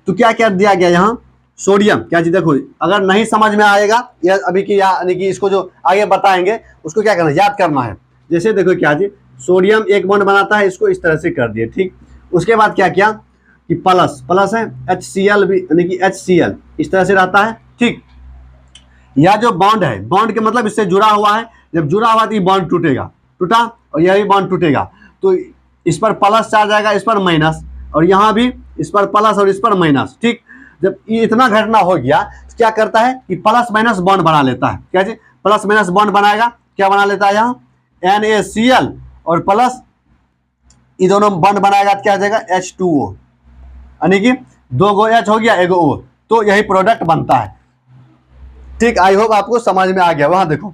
तो क्या कर दिया गया यहाँ, सोडियम। क्या जी, देखो अगर नहीं समझ में आएगा यह अभिक्रिया, यानी कि इसको जो आगे बताएंगे उसको क्या करना है, याद करना है। जैसे देखो क्या जी, सोडियम एक बॉन्ड बनाता है, इसको इस तरह से कर दिए। ठीक, उसके बाद क्या किया कि प्लस प्लस है, HCl भी, यानी कि HCl इस तरह से रहता है। ठीक, यह जो बॉन्ड है, बॉन्ड के मतलब इससे जुड़ा हुआ है, जब जुड़ा हुआ तो ये बॉन्ड टूटेगा, टूटा, और यह भी बॉन्ड टूटेगा, तो इस पर प्लस चार्ज आएगा, इस पर माइनस, और यहाँ भी इस पर प्लस और इस पर माइनस। ठीक, जब ये इतना घटना हो गया तो क्या करता है कि प्लस माइनस बॉन्ड बना लेता है। क्या जी, प्लस माइनस बॉन्ड बनाएगा, क्या बना लेता है यहाँ, NaCl और प्लस ये दोनों बॉन्ड बनाएगा तो क्या आ जाएगा, H2O, यानी कि दो गो H हो गया, एगो O, तो यही प्रोडक्ट बनता है। ठीक, आई होप आपको समझ में आ गया। वहां देखो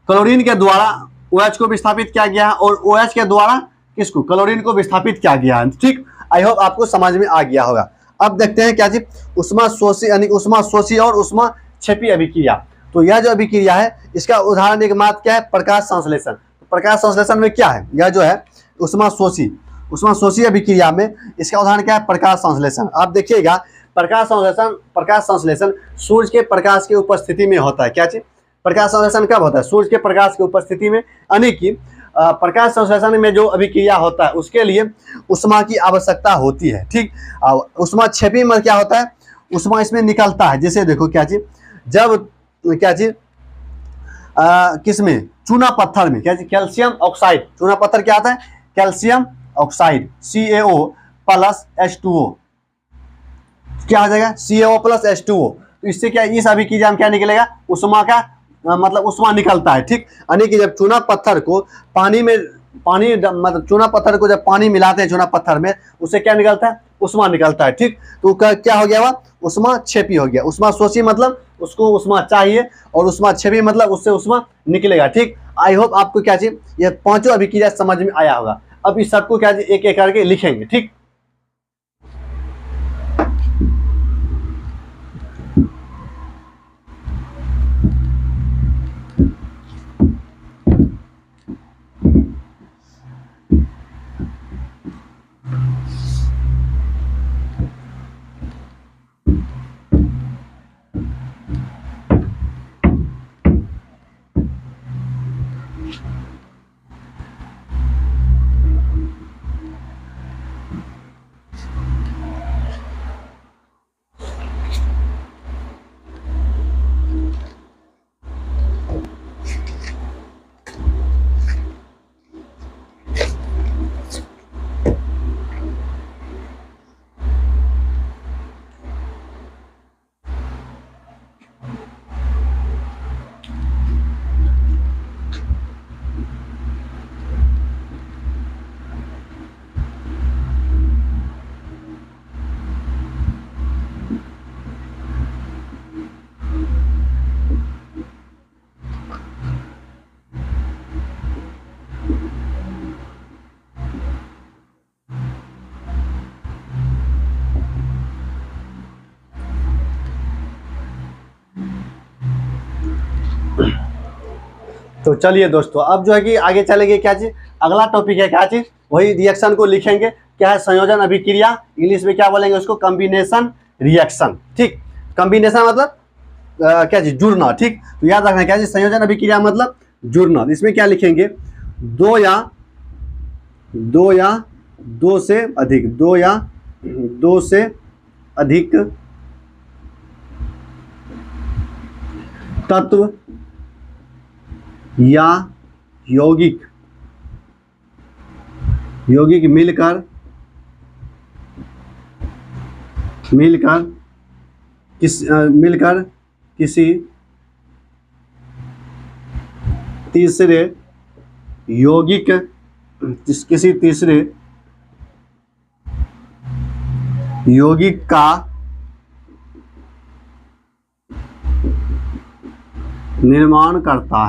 क्लोरीन के द्वारा OH को विस्थापित किया गया है और OH के द्वारा किसको, क्लोरीन को विस्थापित किया गया है। ठीक, आई होप आपको समझ में आ गया होगा। अब देखते हैं क्या जी, उष्मा शोषी, यानी उष्मा शोषी और उष्मा क्षेपी अभिक्रिया। तो यह जो अभिक्रिया है इसका उदाहरण एक मात्र क्या है, प्रकाश संश्लेषण। तो प्रकाश संश्लेषण में क्या है, यह जो है उष्मा शोषी अभिक्रिया में इसका उदाहरण क्या है, प्रकाश संश्लेषण। आप देखिएगा प्रकाश संश्लेषण सूर्य के प्रकाश की उपस्थिति में होता है। क्या चीज, प्रकाश संश्लेषण कब होता है, सूर्य के प्रकाश की उपस्थिति में, यानी कि प्रकाश संश्लेषण में जो अभिक्रिया होता है उसके लिए उष्मा की आवश्यकता होती है। ठीक, उष्मा क्षेपी में क्या होता है, उष्मा इसमें निकलता है। जैसे देखो क्या चीज, जब क्या चीज किसमें, चूना पत्थर में, क्या चीज, कैल्शियम ऑक्साइड, चूना पत्थर क्या आता है, calcium oxide CaO plus H2O, क्या हो जाएगा, CaO प्लस H2O। तो इससे क्या, इस अभिक्रिया में क्या निकलेगा, उष्मा का मतलब उष्मा निकलता है। ठीक, यानी कि जब चूना पत्थर को पानी मतलब चूना पत्थर को जब पानी मिलाते हैं चूना पत्थर में, उससे क्या निकलता है, उष्मा निकलता है। ठीक, तो क्या हो गया, वह उष्मा क्षेपी हो गया। उष्मा शोषी मतलब उसको उष्मा चाहिए, और उष्मा क्षेपी मतलब उससे उष्मा निकलेगा। ठीक, आई होप आपको क्या चाहिए, ये पांचों अभिक्रिया समझ में आया होगा। अब इस सबको क्या एक एक करके लिखेंगे। ठीक, तो चलिए दोस्तों, अब जो है कि आगे चलेंगे क्या चीज़, अगला टॉपिक है क्या चीज़, वही रिएक्शन को लिखेंगे, क्या है, संयोजन अभिक्रिया, इंग्लिश में क्या बोलेंगे उसको, कॉम्बिनेशन रिएक्शन। ठीक, कॉम्बिनेशन मतलब क्या चीज, जुड़ना। ठीक, तो याद रखना क्या चीज, संयोजन अभिक्रिया मतलब जुड़ना। इसमें क्या लिखेंगे, दो या दो से अधिक, दो से अधिक तत्व या यौगिक मिलकर किसी तीसरे यौगिक का निर्माण करता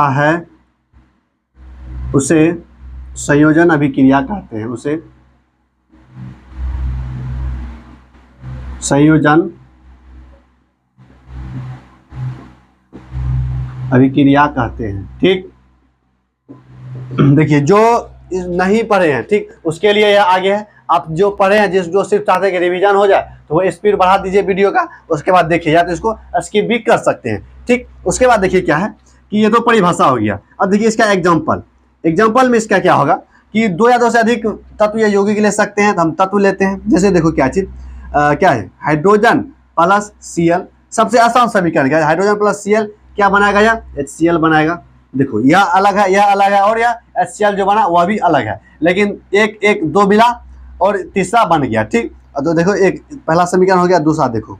है उसे संयोजन अभिक्रिया कहते हैं, उसे संयोजन अभिक्रिया कहते हैं। ठीक, देखिए जो नहीं पढ़े हैं, ठीक, उसके लिए यह आगे है। आप जो पढ़े हैं, जो सिर्फ चाहते हैं कि रिवीजन हो जाए, तो वो स्पीड बढ़ा दीजिए वीडियो का, उसके बाद देखिए, या तो इसको स्किप भी कर सकते हैं। ठीक, उसके बाद देखिए क्या है कि ये तो परिभाषा हो गया। अब देखिए इसका एग्जाम्पल में इसका क्या होगा कि दो या दो से अधिक तत्व या यौगिक ले सकते हैं, तो हम तत्व लेते हैं। जैसे देखो क्या चीज, क्या है, हाइड्रोजन प्लस Cl, सबसे आसान समीकरण क्या है, हाइड्रोजन प्लस Cl क्या बनाएगा, या HCl बनाएगा। देखो यह अलग है और यह HCl जो बना वह भी अलग है, लेकिन एक दो मिला और तीसरा बन गया। ठीक, तो देखो एक पहला समीकरण हो गया, दूसरा देखो,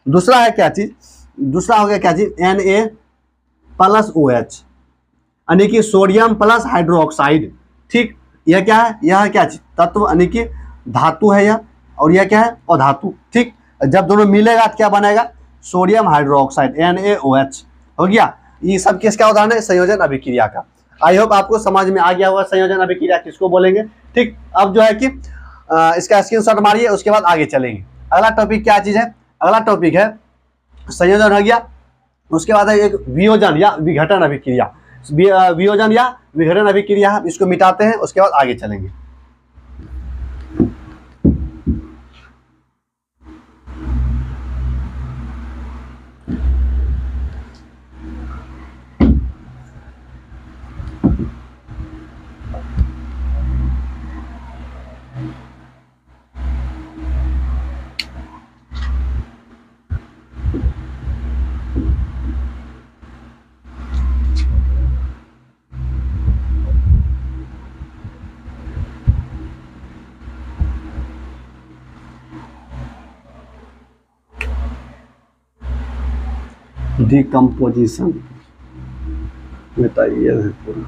दूसरा है क्या चीज, दूसरा हो गया क्या चीज, Na प्लस OH, यानी कि सोडियम प्लस हाइड्रोक्साइड। ठीक, यह क्या है, यह क्या चीज, तत्व यानी कि धातु है यह, और यह क्या है, अधातु। ठीक, जब दोनों मिलेगा तो क्या बनेगा, सोडियम हाइड्रोक्साइड, NaOH हो गया। ये सब किसका उदाहरण है, संयोजन अभिक्रिया का। आई होप आपको समझ में आ गया होगा संयोजन अभिक्रिया किसको बोलेंगे। ठीक, अब जो है कि इसका स्क्रीनशॉट मारिए, उसके बाद आगे चलेंगे। अगला टॉपिक क्या चीज है, अगला टॉपिक है संयोजन हो गया, उसके बाद है एक वियोजन या विघटन अभिक्रिया। वियोजन या विघटन अभिक्रिया, इसको मिटाते हैं, उसके बाद आगे चलेंगे। डिकम्पोजिशन बताइए पूरा।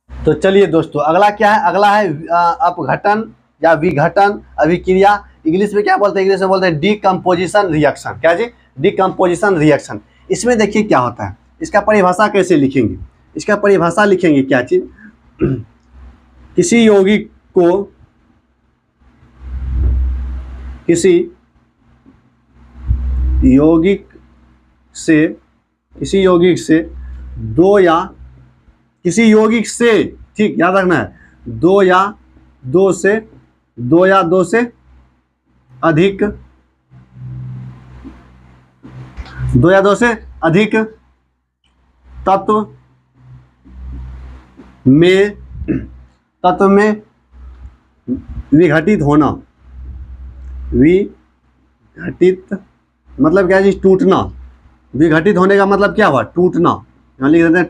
तो चलिए दोस्तों, अगला क्या है, अगला है अपघटन या विघटन अभिक्रिया। इंग्लिश में क्या बोलते हैं, इंग्लिश में बोलते हैं डिकम्पोजिशन रिएक्शन। क्या जी, डिकम्पोजिशन रिएक्शन। इसमें देखिए क्या होता है, इसका परिभाषा कैसे लिखेंगे, इसका परिभाषा लिखेंगे क्या चीज, किसी यौगिक को किसी यौगिक से दो या किसी यौगिक से, ठीक याद रखना है, दो या दो से अधिक तत्व में विघटित होना, विघटित मतलब क्या चीज, टूटना। विघटित होने का मतलब क्या हुआ, टूटना, यहाँ लिख देते हैं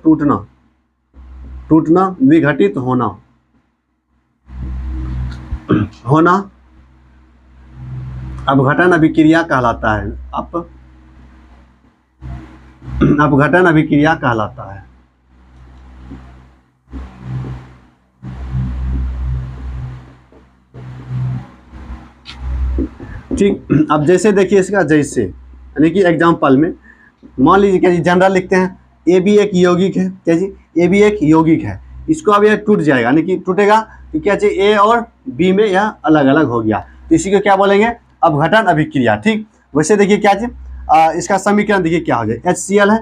टूटना, विघटित होना अपघटन अभिक्रिया कहलाता है। अपघटन अभिक्रिया कहलाता है। ठीक, अब जैसे देखिए इसका, जैसे यानी कि एग्जाम्पल में मान लीजिए क्या जी जनरल लिखते हैं, ए भी एक यौगिक है, क्या जी ए भी एक यौगिक है, इसको अब यह टूट जाएगा, यानी कि टूटेगा तो क्या चाहिए ए और बी में यह अलग अलग हो गया, तो इसी को क्या बोलेंगे अपघटन अभिक्रिया। ठीक, वैसे देखिए क्या चीज इसका समीकरण देखिए क्या हो जाए, HCl है,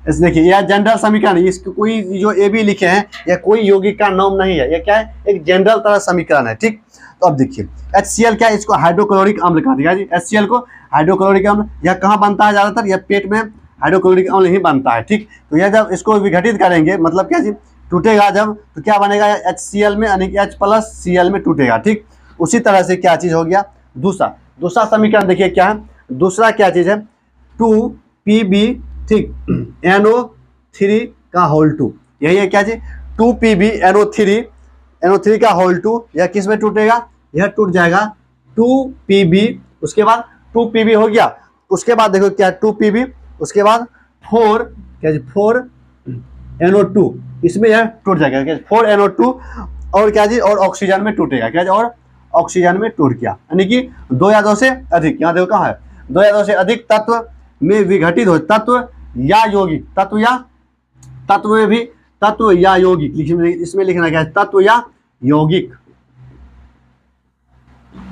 इस देखिए यह जनरल समीकरण है, इसको कोई जो ए बी लिखे हैं यह कोई यौगिक का नाम नहीं है, यह क्या है एक जनरल तरह समीकरण है। ठीक, तो अब देखिए HCl क्या है, इसको हाइड्रोक्लोरिक अम्ल कहा दिया जी, HCl को हाइड्रोक्लोरिक अम्ल, यह कहाँ बनता है ज़्यादातर, यह पेट में हाइड्रोक्लोरिक अम्ल ही बनता है। ठीक, तो यह जब इसको विघटित करेंगे मतलब क्या जी टूटेगा जब, तो क्या बनेगा HCl में यानी कि H+Cl में टूटेगा। ठीक, उसी तरह से क्या चीज़ हो गया दूसरा समीकरण देखिए क्या है, दूसरा क्या चीज़ है 2Pb, ठीक, NO3 का होल 2, यही है क्या चीज 2Pb NO3 का होल 2, यह किस में टूटेगा, यह टूट जाएगा 2Pb, उसके बाद 2Pb हो गया, उसके बाद देखो क्या 2Pb, उसके बाद 4 क्या जी 4NO2, इसमें यह टूट जाएगा क्या 4NO2 और क्या जी और ऑक्सीजन में टूटेगा क्या जी, और ऑक्सीजन में टूट गया, यानी कि 2 या 2 से अधिक, यहाँ देखो कहाँ है 2 या 2 से अधिक तत्व में विघटित हो, तत्व या यौगिक, तत्व में भी तत्व या यौगिक, इसमें लिखना क्या है तत्व या यौगिक।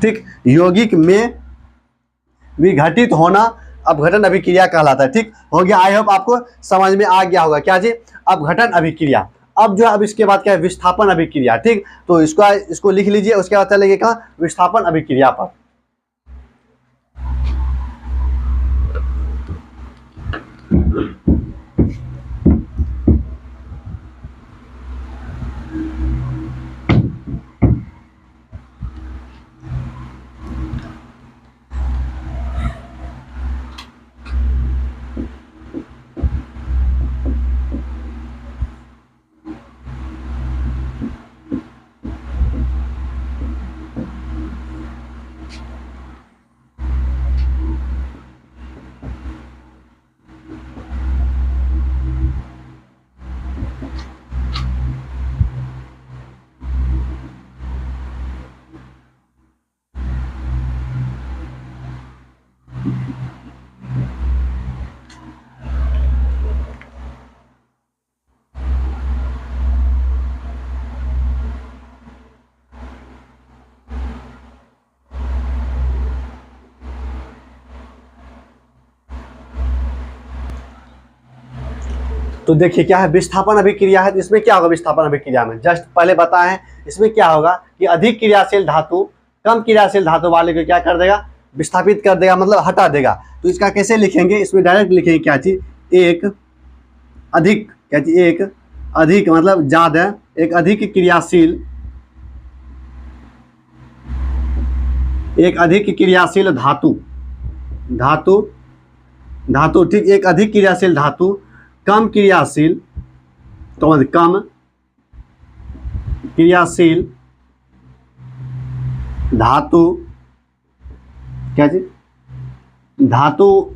ठीक, यौगिक में विघटित होना अपघटन अभिक्रिया कहलाता है। ठीक हो गया, आई होप आपको समझ में आ गया होगा क्या जी अपघटन अभिक्रिया। अब जो है अब इसके बाद क्या है विस्थापन अभिक्रिया। ठीक, तो इसको लिख लीजिए, उसके बाद चलेंगे कहाँ विस्थापन अभिक्रिया पर। तो देखिए क्या है विस्थापन अभिक्रिया है, तो इसमें क्या होगा विस्थापन अभिक्रिया में जस्ट पहले बताएं, इसमें क्या होगा कि अधिक क्रियाशील धातु कम क्रियाशील धातु वाले को क्या कर देगा विस्थापित कर देगा, मतलब हटा देगा। तो इसका कैसे लिखेंगे, इसमें डायरेक्ट लिखेंगे क्या चीज एक अधिक, क्या चीज एक अधिक मतलब ज्यादा, एक अधिक क्रियाशील धातु ठीक, एक अधिक क्रियाशील धातु कम क्रियाशील, तो कम क्रियाशील धातु क्या जी धातु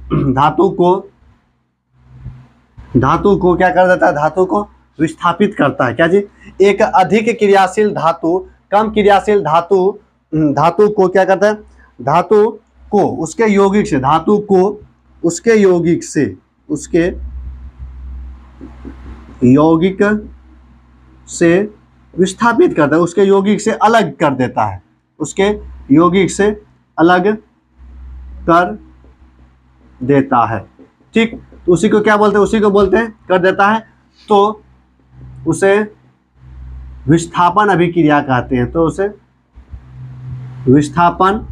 को क्या कर देता है, धातु को विस्थापित करता है। क्या जी एक अधिक क्रियाशील धातु कम क्रियाशील धातु को क्या करता है, धातु को उसके यौगिक से, धातु को उसके यौगिक से विस्थापित करता है, उसके यौगिक से अलग कर देता है, उसके यौगिक से अलग कर देता है। ठीक, तो उसी को क्या बोलते हैं, उसी को बोलते हैं कर देता है, तो उसे विस्थापन अभिक्रिया कहते हैं, तो उसे विस्थापन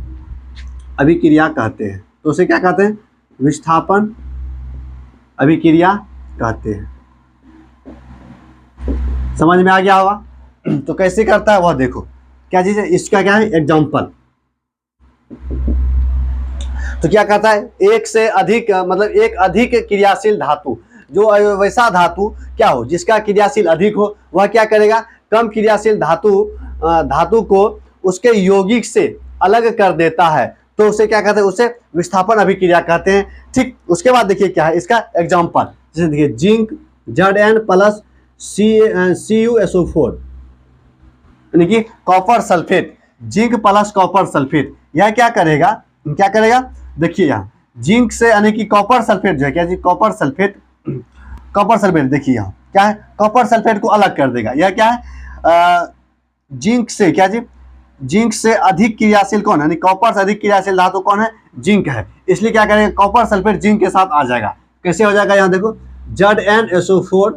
अभिक्रिया कहते हैं, तो उसे क्या कहते हैं विस्थापन अभिक्रिया कहते हैं। समझ में आ गया होगा। तो कैसे करता है वह देखो, क्या चीज है, इसका क्या है एग्जाम्पल। तो क्या कहता है एक से अधिक मतलब एक अधिक क्रियाशील धातु, जो वैसा धातु क्या हो जिसका क्रियाशील अधिक हो, वह क्या करेगा कम क्रियाशील धातु को उसके यौगिक से अलग कर देता है, तो उसे क्या कहते हैं, उसे विस्थापन अभिक्रिया कहते हैं। ठीक, उसके बाद देखिए क्या है इसका एग्जाम्पल, जैसे देखिए जिंक Zn+ CuSO4 यानी कि copper sulphate, zinc plus copper sulphate, यह क्या करेगा देखिए यहाँ जिंक से यानी कि कॉपर सल्फेट जो है क्या जी, कॉपर सल्फेट, कॉपर सल्फेट देखिए यहाँ क्या है, कॉपर सल्फेट को अलग कर देगा। यह क्या है, जिंक से क्या जी, जिंक से अधिक क्रियाशील कौन है, यानी कॉपर से अधिक क्रियाशील धातु कौन है, जिंक है। इसलिए क्या करेंगे, कॉपर सल्फेट जिंक के साथ आ जाएगा। कैसे हो जाएगा, यहाँ देखो ZnSO4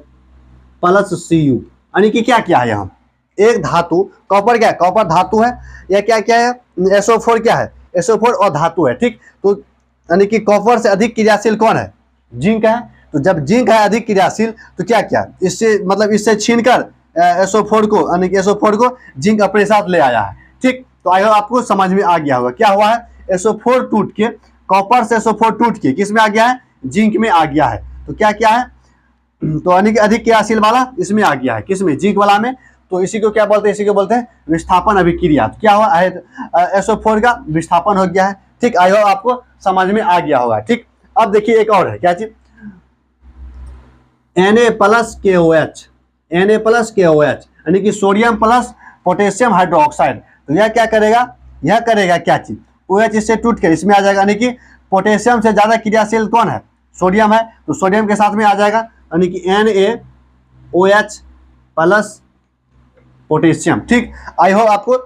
प्लस Cu, यानी कि क्या क्या है यहाँ, एक धातु, कॉपर क्या है, कॉपर धातु है, यह क्या क्या है, SO4 क्या है, SO4 और धातु है, ठीक। तो यानी कि कॉपर से अधिक क्रियाशील कौन है, जिंक है। तो जब जिंक है अधिक क्रियाशील तो क्या क्या, इससे मतलब इससे छीनकर SO4 को, यानी कि SO4 को जिंक अपने साथ ले आया है, ठीक। तो आई होप आपको समझ में आ गया होगा क्या हुआ है, SO4 टूट के, कॉपर से SO4 टूट के किस में आ गया है, जिंक में आ गया है। तो क्या क्या है, तो यानी कि अधिक क्रियाशील वाला इसमें आ गया है, किसमें, जिंक वाला में। तो इसी को क्या बोलते हैं, इसी को बोलते हैं विस्थापन अभिक्रिया। तो क्या हुआ है, SO4 का विस्थापन हो गया है, ठीक। आई होप आपको समझ में आ गया होगा, ठीक। अब देखिए एक और है क्या चीज, Na+KOH, Na+KOH यानी कि सोडियम प्लस पोटेशियम हाइड्रोक्साइड। तो यह क्या करेगा, यह करेगा क्या चीज, OH इससे टूट कर इसमें आ जाएगा, यानी कि पोटेशियम से ज्यादा क्रियाशील कौन है, सोडियम है। तो सोडियम के साथ में आ जाएगा, यानी कि NaOH प्लस पोटेशियम, ठीक। आई होप आपको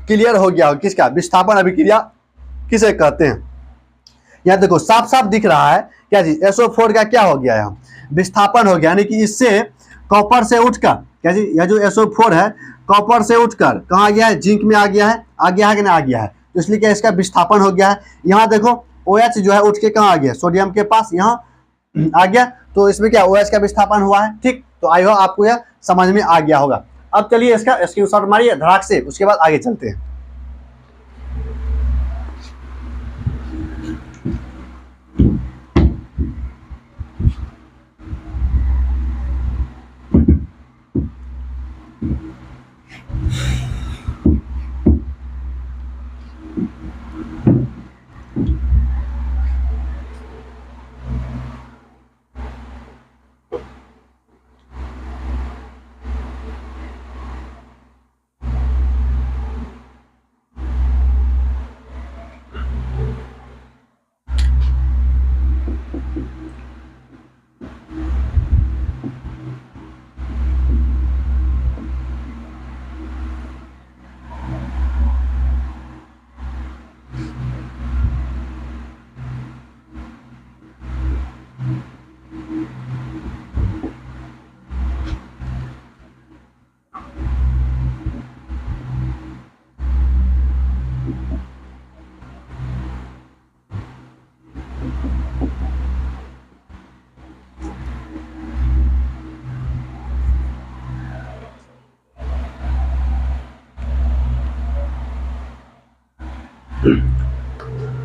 क्लियर हो गया हो किसका, विस्थापन अभिक्रिया किसे कहते हैं। यहाँ देखो साफ साफ दिख रहा है क्या जी, SO4 का क्या हो गया, यहाँ विस्थापन हो गया, यानी कि इससे कॉपर से उठकर क्या जी, यह जो SO4 है कॉपर से उठकर कहाँ गया है, जिंक में आ गया है, आ गया है कि नहीं आ गया है। तो इसलिए क्या इसका विस्थापन हो गया है। यहाँ देखो OH जो है उठ के कहाँ आ गया, सोडियम के पास यहाँ आ गया। तो इसमें क्या OH का विस्थापन हुआ है, ठीक। तो आई होप आपको यह समझ में आ गया होगा। अब चलिए इसका स्क्रीनशॉट मारिए धड़ाक से, उसके बाद आगे चलते हैं।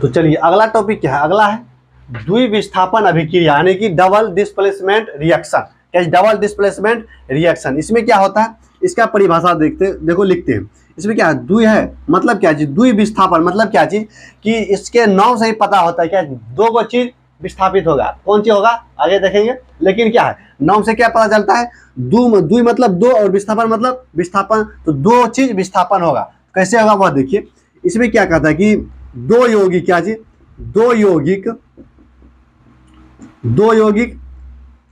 तो चलिए अगला टॉपिक क्या है, अगला है द्विविस्थापन अभिक्रिया, यानी कि डबल डिस्प्लेसमेंट रिएक्शन। क्या डबल डिस्प्लेसमेंट रिएक्शन, इसमें क्या होता है, इसका परिभाषा देखते, देखो लिखते हैं। इसमें क्या है, द्वि है मतलब क्या चीज, द्विविस्थापन मतलब क्या चीज, कि इसके नाम से ही पता होता है क्या दो को चीज विस्थापित होगा, कौन सी होगा आगे देखेंगे। लेकिन क्या है, नाम से क्या पता चलता है, द्वि मतलब दो और विस्थापन मतलब विस्थापन, तो दो चीज विस्थापन होगा। कैसे होगा वह देखिए। इसमें क्या कहता है कि दो यौगिक क्या चीज, दो यौगिक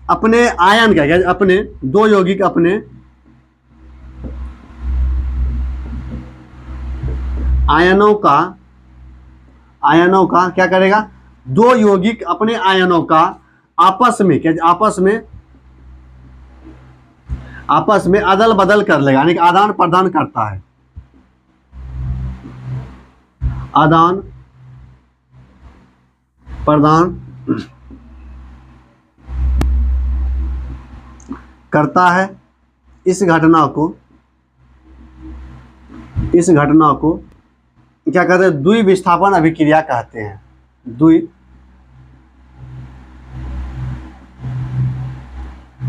अपने आयन का क्या, अपने दो यौगिक अपने आयनों का क्या करेगा, दो यौगिक अपने आयनों का आपस में क्या, आपस में अदल बदल कर लेगा, यानी कि आदान प्रदान करता है, आदान प्रदान करता है। इस घटना को क्या कहते हैं, द्विविस्थापन अभिक्रिया कहते हैं।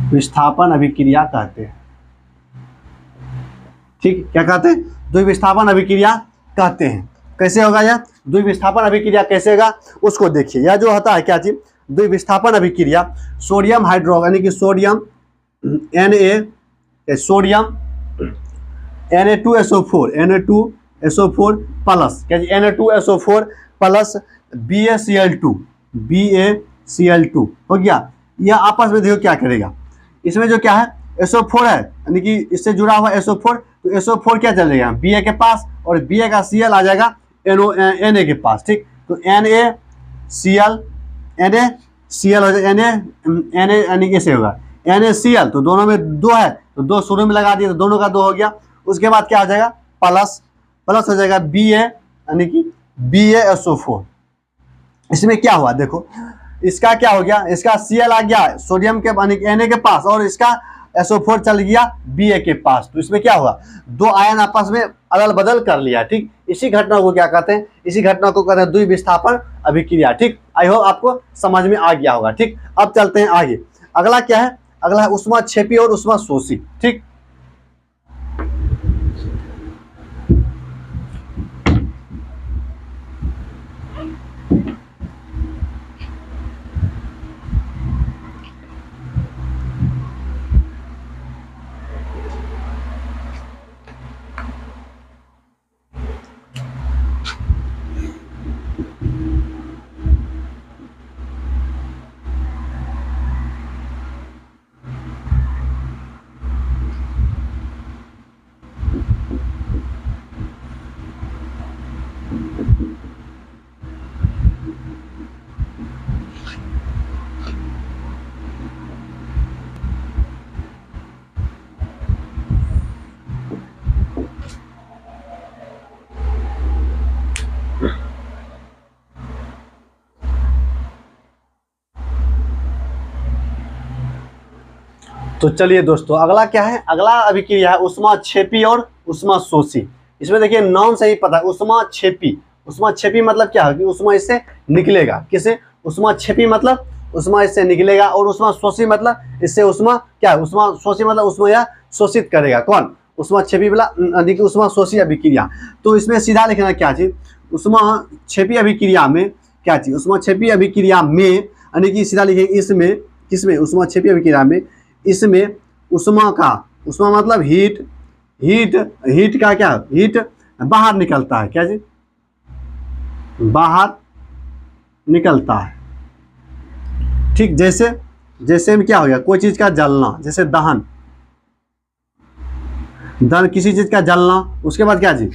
द्विविस्थापन अभिक्रिया कहते हैं, ठीक। क्या कहते हैं, द्विविस्थापन अभिक्रिया कहते हैं। कैसे होगा यह द्विविस्थापन अभिक्रिया, कैसे होगा उसको देखिए। यह जो होता है क्या चीज, द्विविस्थापन अभिक्रिया, सोडियम हाइड्रो यानी कि सोडियम Na2SO4 प्लस क्या, Na2SO4 प्लस BaCl2 BaCl2 हो गया। यह आपस में देखो क्या करेगा, इसमें जो क्या है SO4 है, यानी कि इससे जुड़ा हुआ SO4, तो SO4 क्या चलेगा Ba के पास, और Ba का Cl आ जाएगा Na के पास, ठीक। तो NaCl हो जाएगा, Na यानी कैसे होगा NaCl, तो दोनों में 2 है, तो 2 शुरू में लगा दिए तो दोनों का 2 हो गया। उसके बाद क्या हो जाएगा प्लस हो जाएगा Ba यानी कि BaSO4। इसमें क्या हुआ देखो, इसका क्या हो गया, इसका Cl आ गया सोडियम के Na के पास, और इसका SO4 चल गया Ba के पास। तो इसमें क्या हुआ, 2 आयन आपस में अदल बदल कर लिया, ठीक। इसी घटना को क्या कहते हैं, इसी घटना को कहते हैं द्विविस्थापन अभिक्रिया, ठीक। आई होप आपको समझ में आ गया होगा, ठीक। अब चलते हैं आगे। अगला क्या है, अगला है ऊष्माक्षेपी और ऊष्माशोषी, ठीक। तो चलिए दोस्तों, अगला क्या है, अगला अभिक्रिया है ऊष्माक्षेपी और ऊष्माशोषी। इसमें देखिए नाम से ही पता है ऊष्माक्षेपी मतलब क्या है कि ऊष्मा इससे निकलेगा, किसे ऊष्माक्षेपी मतलब ऊष्मा इससे निकलेगा, और ऊष्माशोषी मतलब इससे ऊष्मा क्या है, ऊष्माशोषी मतलब ऊष्मा यह शोषित करेगा, कौन ऊष्माक्षेपी वाला ऊष्माशोषी अभिक्रिया। तो इसमें सीधा लिखना क्या चीज, ऊष्माक्षेपी अभिक्रिया में क्या चीज, ऊष्माक्षेपी अभिक्रिया में यानी कि सीधा लिखेंगे इसमें, किसमें ऊष्माक्षेपी अभिक्रिया में, इसमें ऊष्मा मतलब हीट का क्या, हीट बाहर निकलता है, क्या जी बाहर निकलता है, ठीक। जैसे में क्या हो गया, कोई चीज का जलना, जैसे दहन किसी चीज का जलना, उसके बाद क्या जी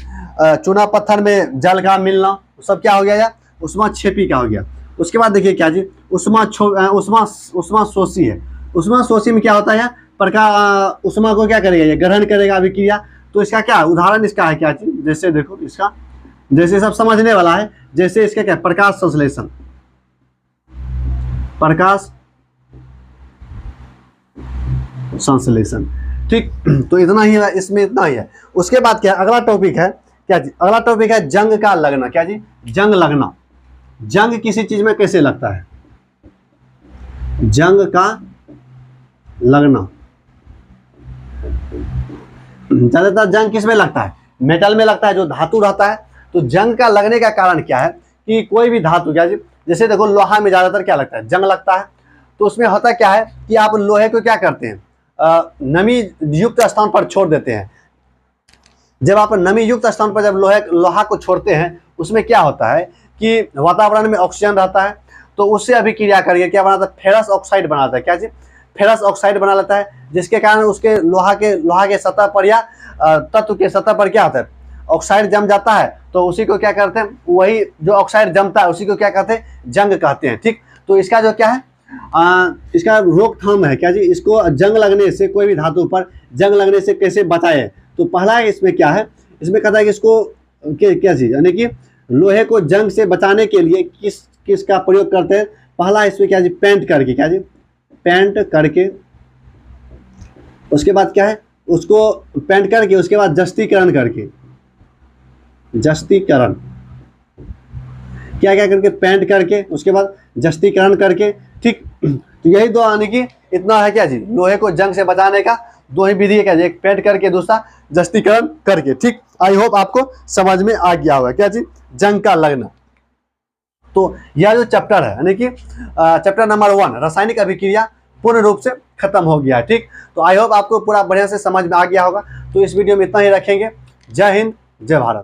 चूना पत्थर में जल का मिलना, सब क्या हो गया यार ऊष्माक्षेपी का हो गया। उसके बाद देखिए क्या जी ऊष्माशोषी है। ऊष्माशोषी में क्या होता है, प्रकाश ऊष्मा को क्या करेगा, ये ग्रहण करेगा अभिक्रिया। तो इसका क्या उदाहरण इसका है क्या चीज, जैसे देखो इसका, जैसे सब समझने वाला है, जैसे इसका क्या प्रकाश संश्लेषण, ठीक। तो इतना ही है, इसमें इतना ही है। उसके बाद क्या अगला टॉपिक है, क्या जी अगला टॉपिक है जंग का लगना, क्या जी जंग लगना। जंग किसी चीज में कैसे लगता है, जंग का लगना, ज्यादातर जंग किस में लगता है, मेटल में लगता है, जो धातु रहता है। तो जंग का लगने का कारण क्या है कि कोई भी धातु, क्या जी जैसे देखो लोहा में ज्यादातर क्या लगता है, जंग लगता है। तो उसमें होता क्या है कि आप लोहे को क्या करते हैं, नमी युक्त स्थान पर छोड़ देते हैं। जब आप नमी युक्त स्थान पर जब लोहा को छोड़ते हैं, उसमें क्या होता है कि वातावरण में ऑक्सीजन रहता है, तो उससे अभिक्रिया करके क्या बनाता है, फेरस ऑक्साइड बनाता है, क्या जी फेरस ऑक्साइड बना लेता है, जिसके कारण उसके लोहा के सतह पर या तत्व के सतह पर क्या होता है ऑक्साइड जम जाता है। तो उसी को क्या करते हैं, वही जो ऑक्साइड जमता है उसी को क्या कहते हैं, जंग कहते हैं, ठीक। तो इसका जो क्या है इसका रोकथाम है, क्या जी इसको जंग लगने से, कोई भी धातु पर जंग लगने से कैसे बचाए। तो पहला इसमें क्या है, इसमें कहता है कि इसको क्या चीज यानी कि लोहे को जंग से बचाने के लिए किस का प्रयोग करते हैं। पहला इसमें क्या जी पेंट करके, क्या जी पेंट करके, उसके बाद क्या है उसको पेंट करके, उसके बाद जस्तीकरण करके, जस्तीकरण क्या क्या करके पेंट करके, उसके बाद जस्तीकरण करके, ठीक। तो यही दो आने की इतना है, क्या जी लोहे को जंग से बचाने का 2 ही विधि है, क्या जी एक पेंट करके, दूसरा जस्तीकरण करके, ठीक। आई होप आपको समझ में आ गया होगा, क्या जी जंग का लगना। तो यह जो चैप्टर है यानी कि चैप्टर नंबर 1 रासायनिक अभिक्रिया पूर्ण रूप से खत्म हो गया है, ठीक। तो आई होप आपको पूरा बढ़िया से समझ में आ गया होगा। तो इस वीडियो में इतना ही रखेंगे। जय हिंद, जय भारत।